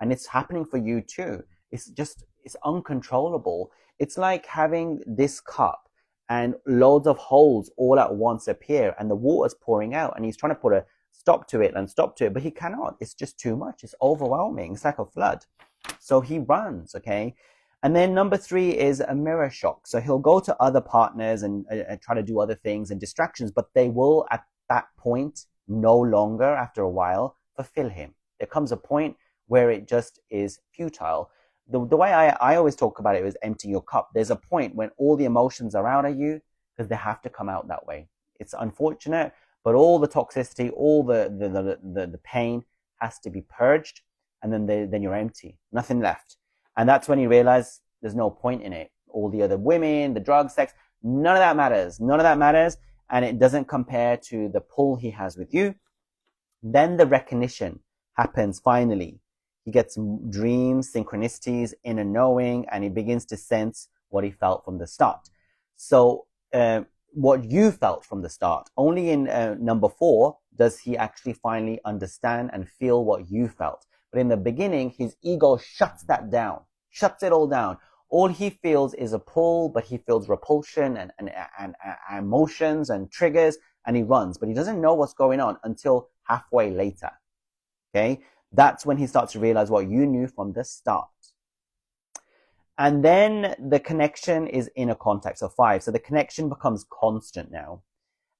And it's happening for you too. It's uncontrollable. It's like having this cup and loads of holes all at once appear and the water's pouring out and he's trying to put a stop to it, but he cannot. It's just too much. It's overwhelming. It's like a flood. So he runs, okay? And then number 3 is a mirror shock. So he'll go to other partners and try to do other things and distractions, but they will at that point no longer, after a while, fulfill him. There comes a point where it just is futile. The way I always talk about it is empty your cup. There's a point when all the emotions are out of you because they have to come out that way. It's unfortunate, but all the toxicity, all the pain has to be purged, and then you're empty, nothing left. And that's when you realize there's no point in it. All the other women, the drugs, sex, none of that matters. None of that matters, and it doesn't compare to the pull he has with you. Then the recognition happens finally. He gets dreams, synchronicities, inner knowing, and he begins to sense what he felt from the start. So what you felt from the start, only in number 4 does he actually finally understand and feel what you felt. But in the beginning, his ego shuts that down, shuts it all down. All he feels is a pull, but he feels repulsion and emotions and triggers, and he runs. But he doesn't know what's going on until halfway later. Okay? That's when he starts to realize what you knew from the start. And then the connection is inner contact, so 5. So the connection becomes constant now.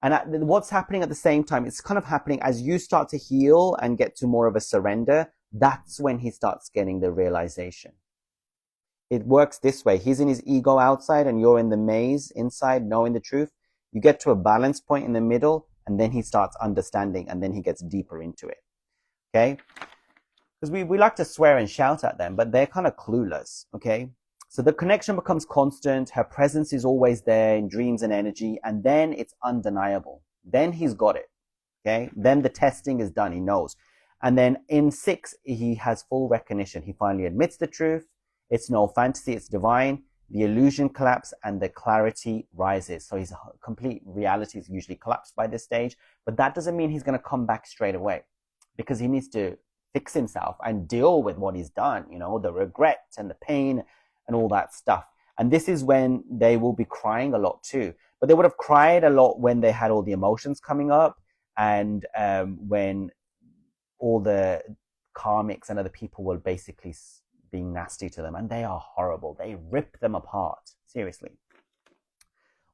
And what's happening at the same time, it's kind of happening as you start to heal and get to more of a surrender. That's when he starts getting the realization. It works this way. He's in his ego outside and you're in the maze inside, knowing the truth. You get to a balance point in the middle, and then he starts understanding, and then he gets deeper into it. Okay? Because we like to swear and shout at them, but they're kind of clueless, okay? So the connection becomes constant. Her presence is always there in dreams and energy, and then it's undeniable. Then he's got it, okay? Then the testing is done. He knows. And then in 6, he has full recognition. He finally admits the truth. It's no fantasy. It's divine. The illusion collapses and the clarity rises. So his complete reality is usually collapsed by this stage, but that doesn't mean he's going to come back straight away, because he needs to fix himself and deal with what he's done, the regret and the pain and all that stuff. And this is when they will be crying a lot too. But they would have cried a lot when they had all the emotions coming up, and when all the karmics and other people were basically being nasty to them. And they are horrible. They rip them apart. Seriously.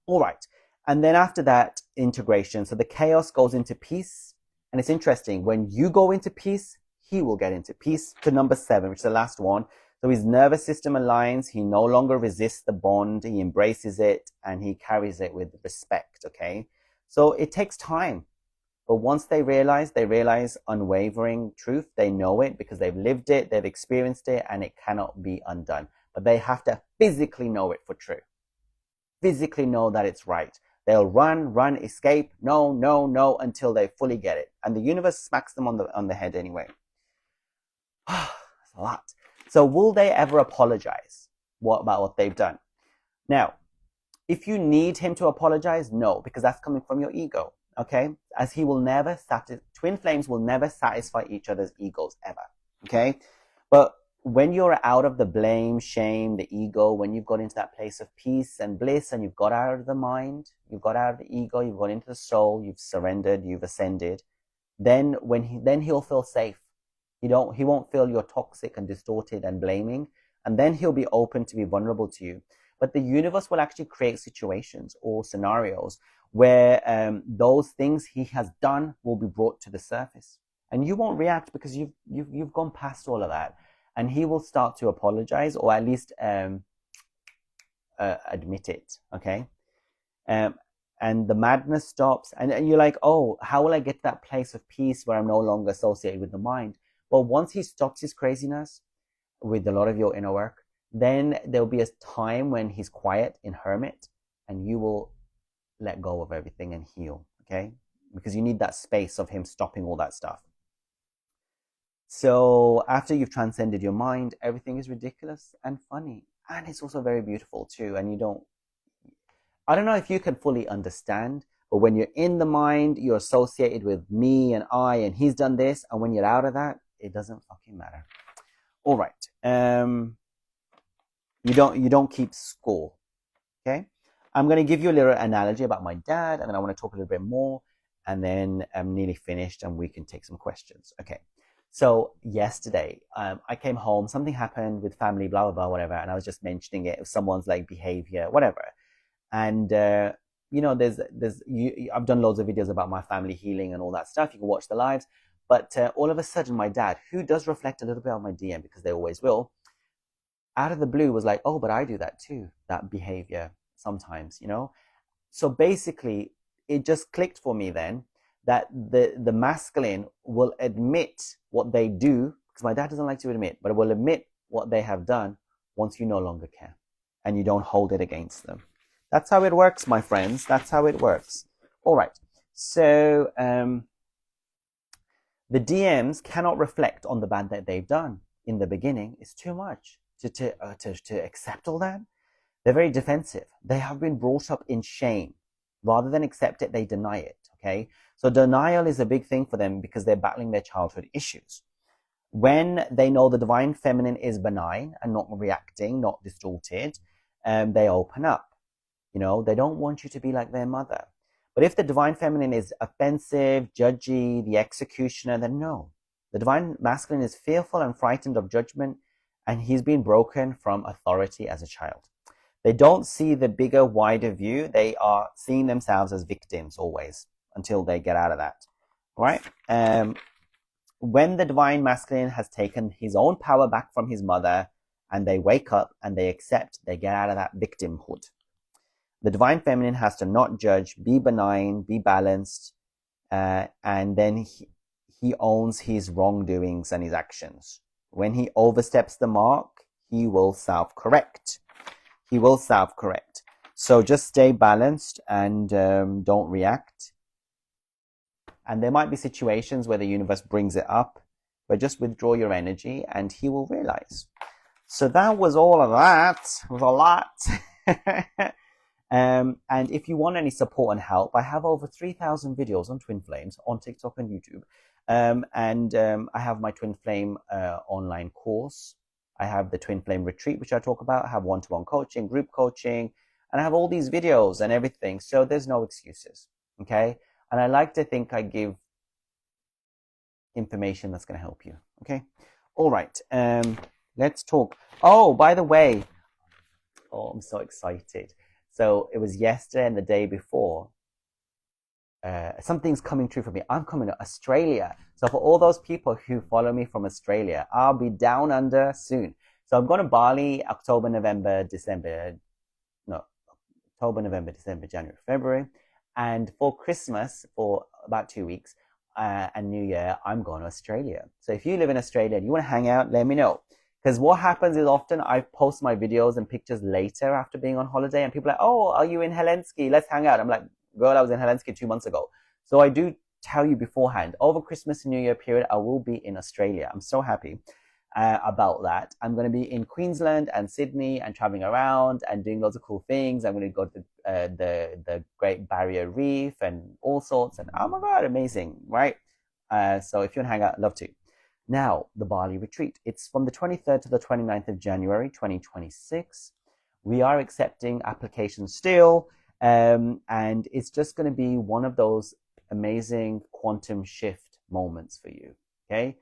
All right. And then after that, integration. So the chaos goes into peace. And it's interesting. When you go into peace, he will get into peace, to number 7, which is the last one. So his nervous system aligns. He no longer resists the bond. He embraces it and he carries it with respect. Okay. So it takes time. But once they realize unwavering truth. They know it because they've lived it. They've experienced it, and it cannot be undone. But they have to physically know it for true. Physically know that it's right. They'll run, escape, no, until they fully get it. And the universe smacks them on the head anyway. That's a lot. So will they ever apologize about what they've done? Now, if you need him to apologize, no, because that's coming from your ego, okay? As he will never twin flames will never satisfy each other's egos ever, okay? But when you're out of the blame, shame, the ego, when you've got into that place of peace and bliss, and you've got out of the mind, you've got out of the ego, you've got into the soul, you've surrendered, you've ascended, then he'll feel safe. He won't feel you're toxic and distorted and blaming, and then he'll be open to be vulnerable to you. but the universe will actually create situations or scenarios where those things he has done will be brought to the surface, and you won't react because you've gone past all of that, and he will start to apologize, or at least admit it. Okay. um, and the madness stops, and you're like, oh, how will I get to that place of peace where I'm no longer associated with the mind? Well, once he stops his craziness with a lot of your inner work, then there'll be a time when he's quiet in hermit, and you will let go of everything and heal. Okay, because you need that space of him stopping all that stuff. So after you've transcended your mind, everything is ridiculous and funny, and it's also very beautiful too. And I don't know if you can fully understand, but when you're in the mind, you're associated with me and I, and he's done this. And when you're out of that, it doesn't fucking matter. All right. You don't keep score. Okay. I'm going to give you a little analogy about my dad, and then I want to talk a little bit more, and then I'm nearly finished and we can take some questions. Okay. So yesterday, I came home, something happened with family, blah, blah, blah, whatever. And I was just mentioning it, someone's like behavior, whatever. And I've done loads of videos about my family healing and all that stuff. You can watch the lives. But all of a sudden, my dad, who does reflect a little bit on my DM because they always will, out of the blue was like, oh, but I do that too, that behavior sometimes, So basically, it just clicked for me then that the masculine will admit what they do, because my dad doesn't like to admit, but it will admit what they have done once you no longer care and you don't hold it against them. That's how it works, my friends. That's how it works. All right. So the DMs cannot reflect on the bad that they've done in the beginning. It's too much to accept all that. They're very defensive. They have been brought up in shame. Rather than accept it, they deny it. Okay. So denial is a big thing for them because they're battling their childhood issues. When they know the divine feminine is benign and not reacting, not distorted, they open up. They don't want you to be like their mother. But if the divine feminine is offensive, judgy, the executioner, then no. The divine masculine is fearful and frightened of judgment, and he's been broken from authority as a child. They don't see the bigger, wider view. They are seeing themselves as victims always until they get out of that. All right? When the divine masculine has taken his own power back from his mother, and they wake up and they accept, they get out of that victimhood. The divine feminine has to not judge, be benign, be balanced, and then he owns his wrongdoings and his actions. When he oversteps the mark, he will self-correct. So just stay balanced and don't react. And there might be situations where the universe brings it up, but just withdraw your energy and he will realize. So that was all of that. It was a lot. And if you want any support and help, I have over 3,000 videos on Twin Flames on TikTok and YouTube. I have my Twin Flame online course. I have the Twin Flame retreat, which I talk about. I have one-to-one coaching, group coaching, and I have all these videos and everything. So there's no excuses. Okay. And I like to think I give information that's going to help you. Okay. All right. Let's talk. Oh, by the way. Oh, I'm so excited. So it was yesterday and the day before. Something's coming true for me. I'm coming to Australia. So for all those people who follow me from Australia, I'll be down under soon. So I'm going to Bali, October, November, December, January, February. And for Christmas, for about 2 weeks, and New Year, I'm going to Australia. So if you live in Australia and you want to hang out, let me know. Because what happens is often I post my videos and pictures later after being on holiday, and people are like, oh, are you in Helsinki? Let's hang out. I'm like, girl, I was in Helsinki 2 months ago. So I do tell you beforehand, over Christmas and New Year period, I will be in Australia. I'm so happy about that. I'm going to be in Queensland and Sydney and traveling around and doing lots of cool things. I'm going to go to the Great Barrier Reef and all sorts. And oh my God, amazing, right? So if you want to hang out, I'd love to. Now, the Bali retreat. It's from the 23rd to the 29th of January, 2026. We are accepting applications still. And it's just going to be one of those amazing quantum shift moments for you. Okay.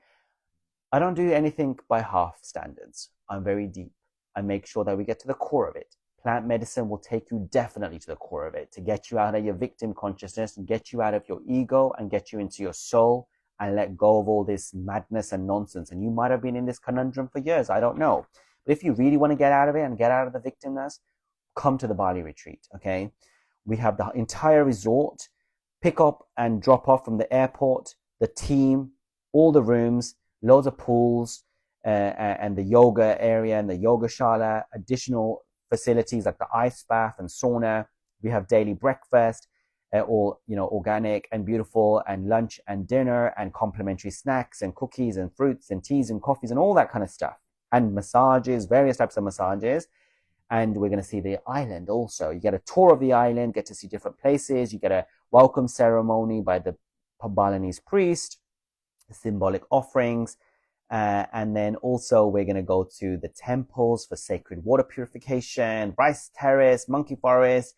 I don't do anything by half standards. I'm very deep. I make sure that we get to the core of it. Plant medicine will take you definitely to the core of it, to get you out of your victim consciousness, and get you out of your ego, and get you into your soul, and let go of all this madness and nonsense. And you might have been in this conundrum for years, I don't know. But if you really want to get out of it and get out of the victimness, come to the Bali retreat, okay? We have the entire resort, pick up and drop off from the airport, the team, all the rooms, loads of pools, and the yoga area and the yoga shala, additional facilities like the ice bath and sauna. We have daily breakfast, all organic and beautiful, and lunch and dinner, and complimentary snacks and cookies and fruits and teas and coffees and all that kind of stuff, and massages, various types of massages. And we're going to see the island also. You get a tour of the island, get to see different places. You get a welcome ceremony by the Balinese priest, symbolic offerings. And then also we're going to go to the temples for sacred water purification, rice terrace, monkey forest,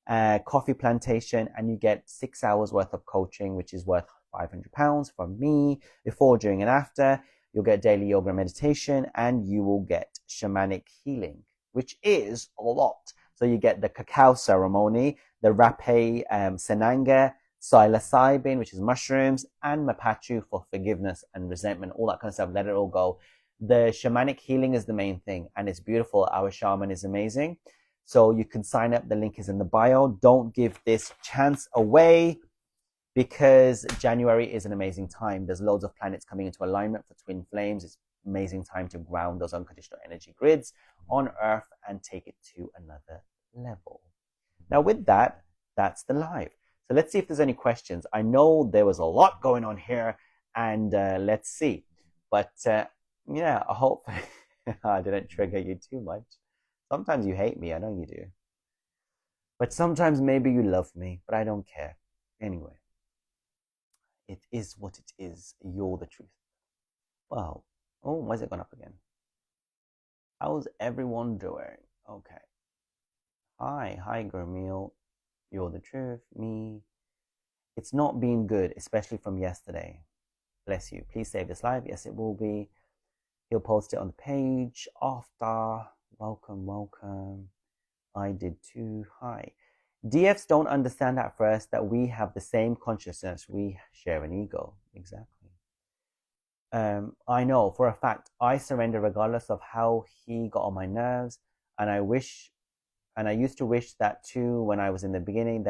coffee plantation. And you get 6 hours worth of coaching, which is worth £500 from me, before, during, and after. You'll get daily yoga and meditation, and you will get shamanic healing, which is a lot. So you get the cacao ceremony, the rape senanga, psilocybin, which is mushrooms, and mapachu for forgiveness and resentment, all that kind of stuff. Let it all go. The shamanic healing is the main thing, and it's beautiful. Our shaman is amazing. So you can sign up. The link is in the bio. Don't give this chance away, because January is an amazing time. There's loads of planets coming into alignment for twin flames. It's amazing time to ground those unconditional energy grids on Earth and take it to another level. Now with that, that's the live. So let's see if there's any questions. I know there was a lot going on here, and let's see. But yeah, I hope I didn't trigger you too much. Sometimes you hate me, I know you do. But sometimes maybe you love me, but I don't care. Anyway, it is what it is. You're the truth. Wow. Oh, why is it gone up again? How's everyone doing? Okay. Hi, Gurmeal. You're the truth. Me. It's not been good, especially from yesterday. Bless you. Please save this live. Yes, it will be. He'll post it on the page after. Welcome. I did too. Hi. DFs don't understand at first that we have the same consciousness. We share an ego. Exactly. I know for a fact I surrender regardless of how he got on my nerves, and I used to wish that too when I was in the beginning,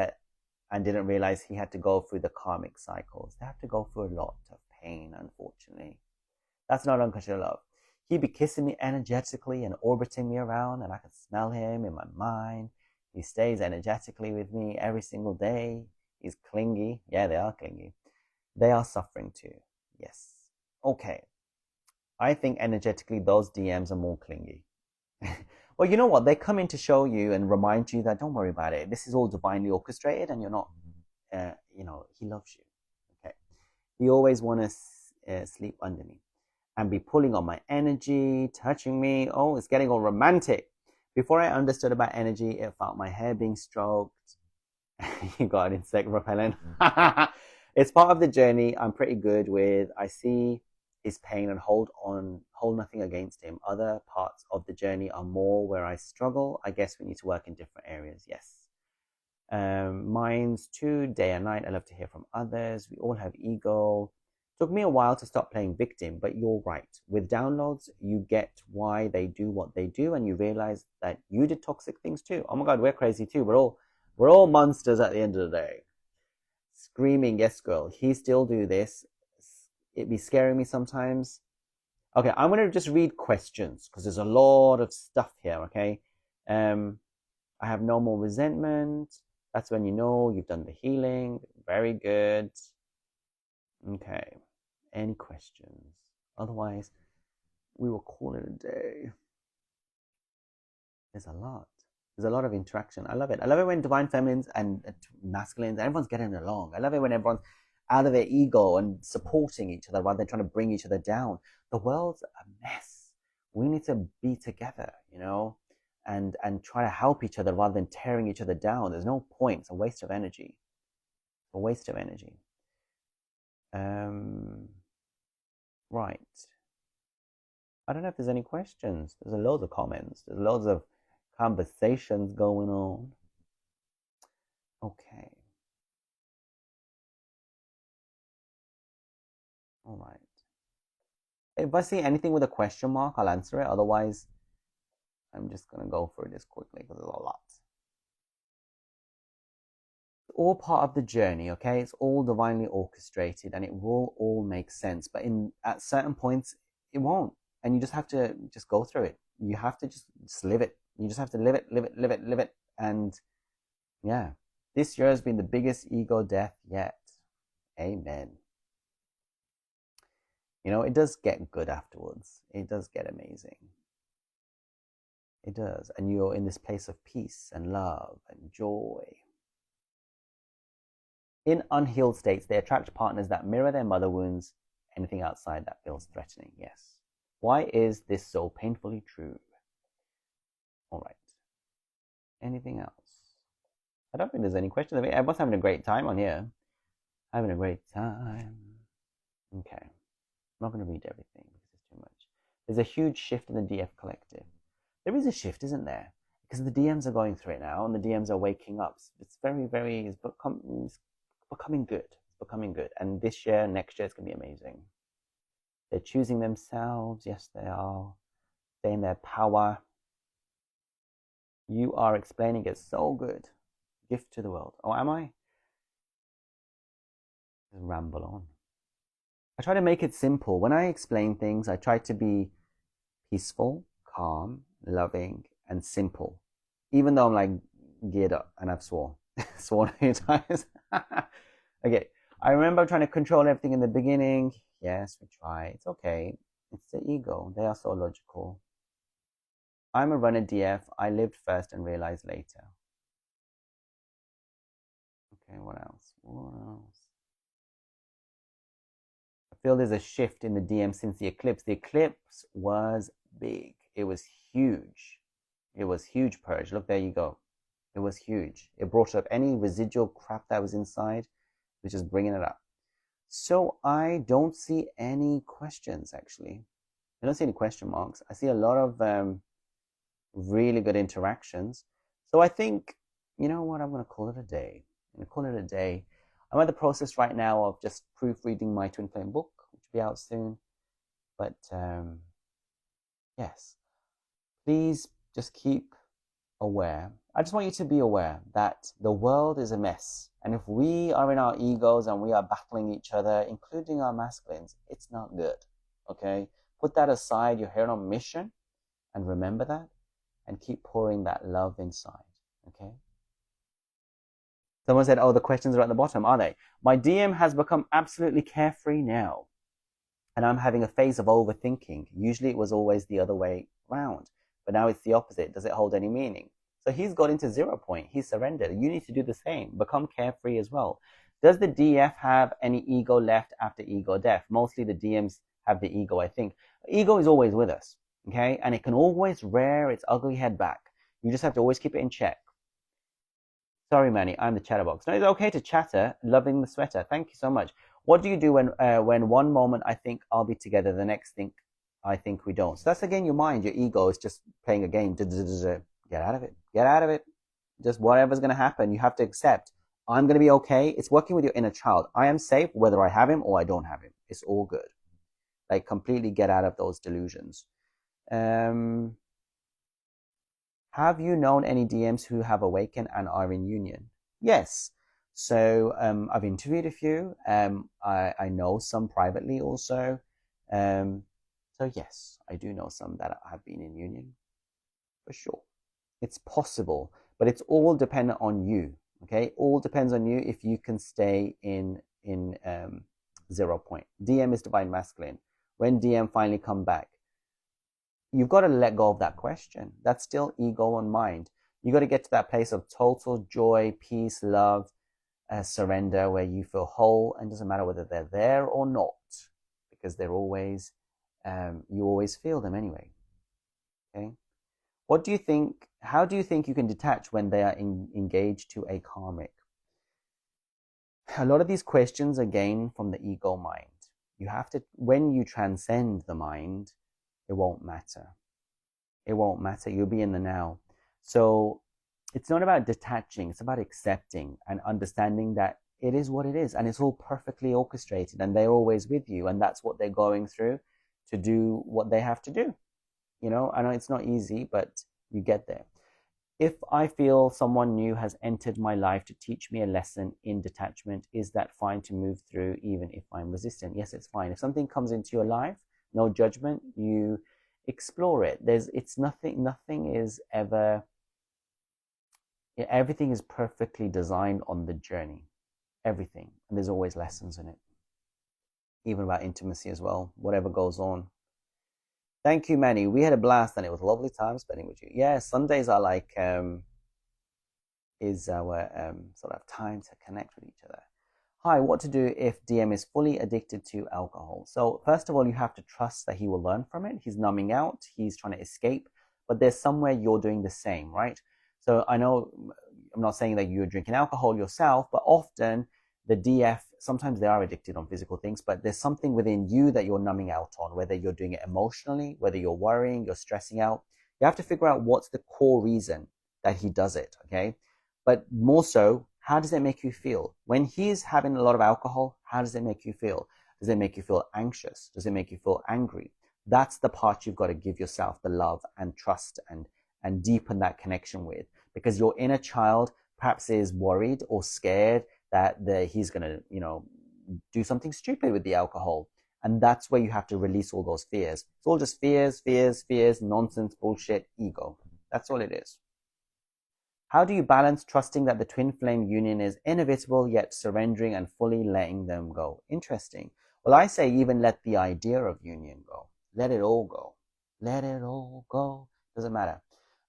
and didn't realize he had to go through the karmic cycles. They have to go through a lot of pain, unfortunately. That's not unconditional love. He'd be kissing me energetically and orbiting me around, and I could smell him in my mind. He stays energetically with me every single day. He's clingy. Yeah, they are clingy. They are suffering too. Yes. Okay. I think energetically those DMs are more clingy. Well, you know what? They come in to show you and remind you that don't worry about it. This is all divinely orchestrated, and you're not, he loves you. Okay. He always wants to sleep under me and be pulling on my energy, touching me. Oh, it's getting all romantic. Before I understood about energy, it felt my hair being stroked. You got an insect repellent. It's part of the journey. I'm pretty good with. I see his pain and hold nothing against him. Other parts of the journey are more where I struggle. I guess we need to work in different areas. Yes. Mine's too, day and night. I love to hear from others. We all have ego. Took me a while to stop playing victim, but you're right. With downloads, you get why they do what they do, and you realize that you did toxic things too. Oh my God, we're crazy too. We're all monsters at the end of the day. Screaming, yes, girl. He still do this. It'd be scaring me sometimes. Okay, I'm gonna just read questions because there's a lot of stuff here. Okay, I have no more resentment. That's when you know you've done the healing. Very good. Okay. Any questions? Otherwise, we will call it a day. There's a lot. There's a lot of interaction. I love it. I love it when divine feminines and masculines, everyone's getting along. I love it when everyone's out of their ego and supporting each other rather than trying to bring each other down. The world's a mess. We need to be together, and try to help each other rather than tearing each other down. There's no point. It's a waste of energy. A waste of energy. Right. I don't know if there's any questions. There's loads of comments. There's loads of conversations going on. Okay. All right. If I see anything with a question mark, I'll answer it. Otherwise, I'm just going to go through this quickly because there's a lot. It's all part of the journey, okay? It's all divinely orchestrated and it will all make sense. But at certain points, it won't. And you just have to just go through it. You have to just live it. You just have to live it, live it, live it, live it. And yeah, this year has been the biggest ego death yet. Amen. You know, it does get good afterwards. It does get amazing. It does. And you're in this place of peace and love and joy. In unhealed states, they attract partners that mirror their mother wounds. Anything outside that feels threatening. Yes. Why is this so painfully true? All right. Anything else? I don't think there's any questions. I mean, everyone's having a great time on here. Having a great time. Okay. I'm not going to read everything because it's too much. There's a huge shift in the DF collective. There is a shift, isn't there? Because the DMs are going through it now and the DMs are waking up. It's very, very, it's becoming good. It's becoming good. And this year, next year, it's going to be amazing. They're choosing themselves. Yes, they are. They're in their power. You are explaining it so good. Gift to the world. Oh, am I? Just ramble on. I try to make it simple. When I explain things, I try to be peaceful, calm, loving, and simple. Even though I'm like geared up and I've sworn a few times. Okay. I remember trying to control everything in the beginning. Yes, we try. It's okay. It's the ego. They are so logical. I'm a runner DF. I lived first and realized later. Okay, what else? What else? I feel there's a shift in the DM since the eclipse. The eclipse was big. It was huge. It was huge, Purge. Look, there you go. It was huge. It brought up any residual crap that was inside, which is bringing it up. So I don't see any questions, actually. I don't see any question marks. I see a lot of really good interactions. So I think, you know what, I'm going to call it a day. I'm going to call it a day. I'm at the process right now of just proofreading my twin flame book, which will be out soon. But yes, please just keep aware. I just want you to be aware that the world is a mess. And if we are in our egos and we are battling each other, including our masculines, it's not good. Okay? Put that aside. You're here on a mission. And remember that. And keep pouring that love inside. Okay? Someone said, oh, the questions are at the bottom, are they? My DM has become absolutely carefree now. And I'm having a phase of overthinking. Usually it was always the other way around. But now it's the opposite. Does it hold any meaning? So he's got into 0 point. He's surrendered. You need to do the same. Become carefree as well. Does the DF have any ego left after ego death? Mostly the DMs have the ego, I think. Ego is always with us. Okay? And it can always rear its ugly head back. You just have to always keep it in check. Sorry, Manny, I'm the chatterbox. No, it's okay to chatter. Loving the sweater. Thank you so much. What do you do when one moment I think I'll be together, the next thing I think we don't? So that's again your mind, your ego is just playing a game. Get out of it. Get out of it. Just whatever's going to happen, you have to accept. I'm going to be okay. It's working with your inner child. I am safe whether I have him or I don't have him. It's all good. Like completely get out of those delusions. Have you known any DMs who have awakened and are in union? Yes. So I've interviewed a few. I know some privately also. So yes, I do know some that have been in union, for sure. It's possible, but it's all dependent on you. Okay, all depends on you if you can stay in 0 point. DM is divine masculine. When DM finally come back, you've got to let go of that question. That's still ego and mind. You got to get to that place of total joy, peace, love, surrender, where you feel whole, and it doesn't matter whether they're there or not, because they're always, you always feel them anyway. Okay. What do you think? How do you think you can detach when they are engaged to a karmic? A lot of these questions are gained from the ego mind. You have to, when you transcend the mind, it won't matter. It won't matter. You'll be in the now. So it's not about detaching, it's about accepting and understanding that it is what it is, and it's all perfectly orchestrated, and they're always with you, and that's what they're going through to do what they have to do. You know, I know it's not easy, but you get there. If I feel someone new has entered my life to teach me a lesson in detachment, is that fine to move through even if I'm resistant? Yes, it's fine. If something comes into your life, no judgment, you explore it. It's nothing is ever, everything is perfectly designed on the journey. Everything. And there's always lessons in it. Even about intimacy as well, whatever goes on. Thank you, Manny. We had a blast and it was a lovely time spending with you. Yeah, Sundays are like is our sort of time to connect with each other. Hi, what to do if DM is fully addicted to alcohol? So first of all, you have to trust that he will learn from it. He's numbing out, he's trying to escape, but there's somewhere you're doing the same, right? So I know I'm not saying that you're drinking alcohol yourself, but often the DF, sometimes they are addicted on physical things, but there's something within you that you're numbing out on, whether you're doing it emotionally, whether you're worrying, you're stressing out. You have to figure out what's the core reason that he does it, okay? But more so, how does it make you feel? When he's having a lot of alcohol, how does it make you feel? Does it make you feel anxious? Does it make you feel angry? That's the part you've got to give yourself the love and trust and deepen that connection with. Because your inner child perhaps is worried or scared that he's going to, do something stupid with the alcohol. And that's where you have to release all those fears. It's all just fears, nonsense, bullshit, ego. That's all it is. How do you balance trusting that the twin flame union is inevitable, yet surrendering and fully letting them go? Interesting. Well, I say even let the idea of union go. Let it all go. Let it all go. Doesn't matter.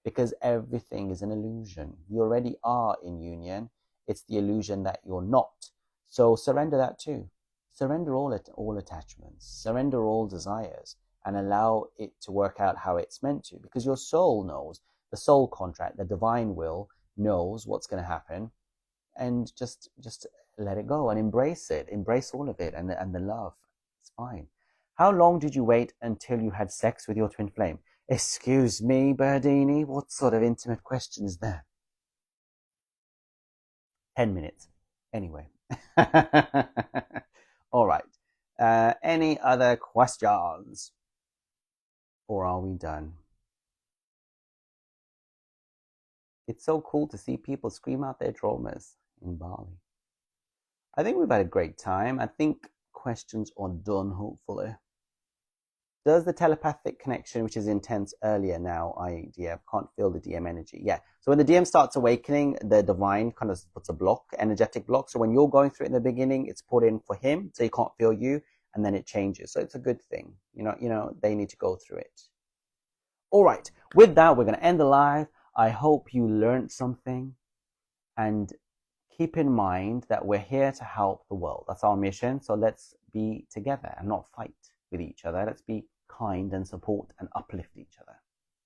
Because everything is an illusion. You already are in union. It's the illusion that you're not. So surrender that too. Surrender all attachments. Surrender all desires and allow it to work out how it's meant to. Because your soul knows. The soul contract, the divine will, knows what's going to happen, and just let it go and embrace it. Embrace all of it and the love. It's fine. How long did you wait until you had sex with your twin flame? Excuse me, Berdini, what sort of intimate question is that? 10 minutes. Anyway. All right. Any other questions? Or are we done? It's so cool to see people scream out their traumas in Bali. I think we've had a great time. I think questions are done, hopefully. Does the telepathic connection, which is intense earlier now, I can't feel the DM energy? Yeah. So when the DM starts awakening, the divine kind of puts a block, energetic block. So when you're going through it in the beginning, it's put in for him, so he can't feel you, and then it changes. So it's a good thing. They need to go through it. All right. With that, we're going to end the live. I hope you learned something, and keep in mind that we're here to help the world. That's our mission. So let's be together and not fight with each other. Let's be kind and support and uplift each other.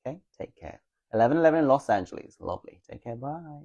Okay, take care. 11:11 in Los Angeles. Lovely. Take care. Bye.